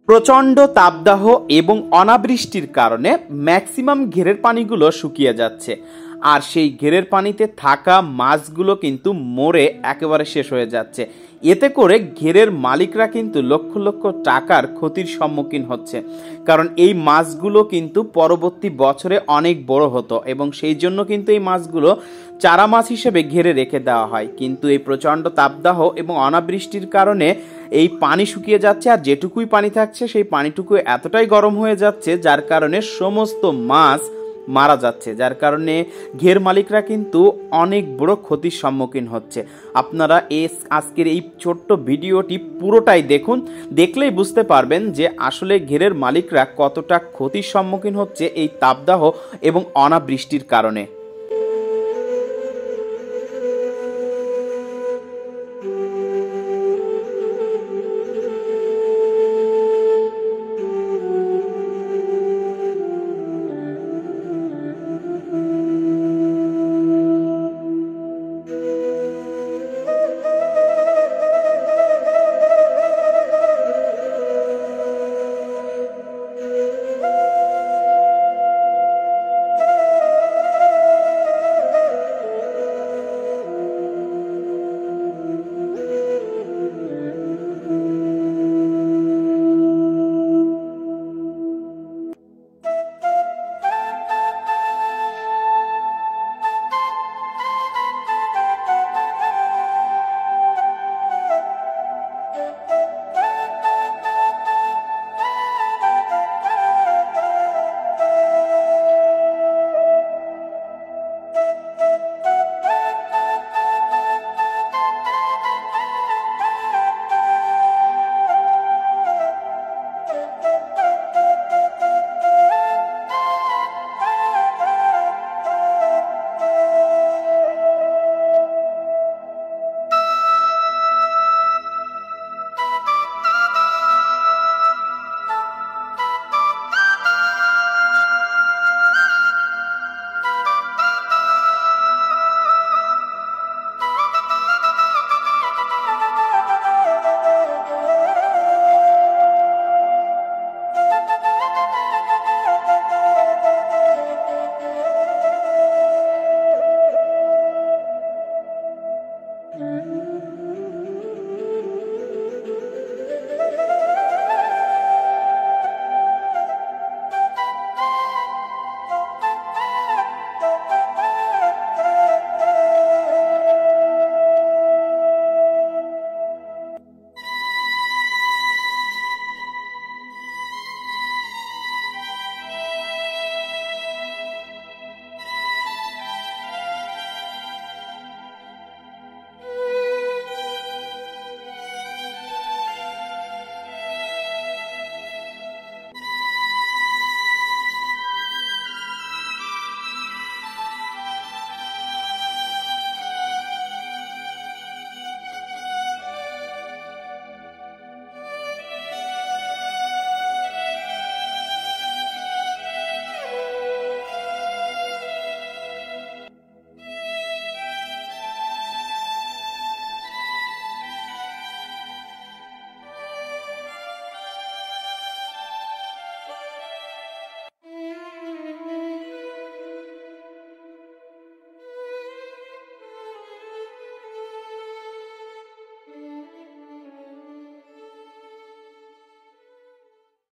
প্রচণ্ড তাপদাহ এবং অনাবৃষ্টির কারণে ম্যাক্সিমাম ঘেরের পানিগুলো শুকিয়ে যাচ্ছে, আর সেই ঘেরের পানিতে থাকা মাছগুলো কিন্তু মরে একেবারে শেষ হয়ে যাচ্ছে। এতে করে ঘেরের মালিকরা কিন্তু লক্ষ লক্ষ টাকার ক্ষতির সম্মুখীন হচ্ছে, কারণ এই মাছগুলো কিন্তু পরবর্তী বছরে অনেক বড় হতো এবং সেই জন্য কিন্তু এই মাছগুলো চারা মাছ হিসেবে ঘেরে রেখে দেওয়া হয়। কিন্তু এই প্রচণ্ড তাপদাহ এবং অনাবৃষ্টির কারণে এই পানি শুকিয়ে যাচ্ছে, আর যেটুকুই পানি থাকছে সেই পানিটুকু এতটাই গরম হয়ে যাচ্ছে যার কারণে সমস্ত মাছ মারা যাচ্ছে, যার কারণে ঘের মালিকরা কিন্তু অনেক বড় ক্ষতির সম্মুখীন হচ্ছে। আপনারা আজকের এই ছোট্ট ভিডিওটি পুরোটাই দেখুন, দেখলেই বুঝতে পারবেন যে আসলে ঘেরের মালিকরা কতটা ক্ষতির সম্মুখীন হচ্ছে এই তাপদাহ এবং অনাবৃষ্টির কারণে।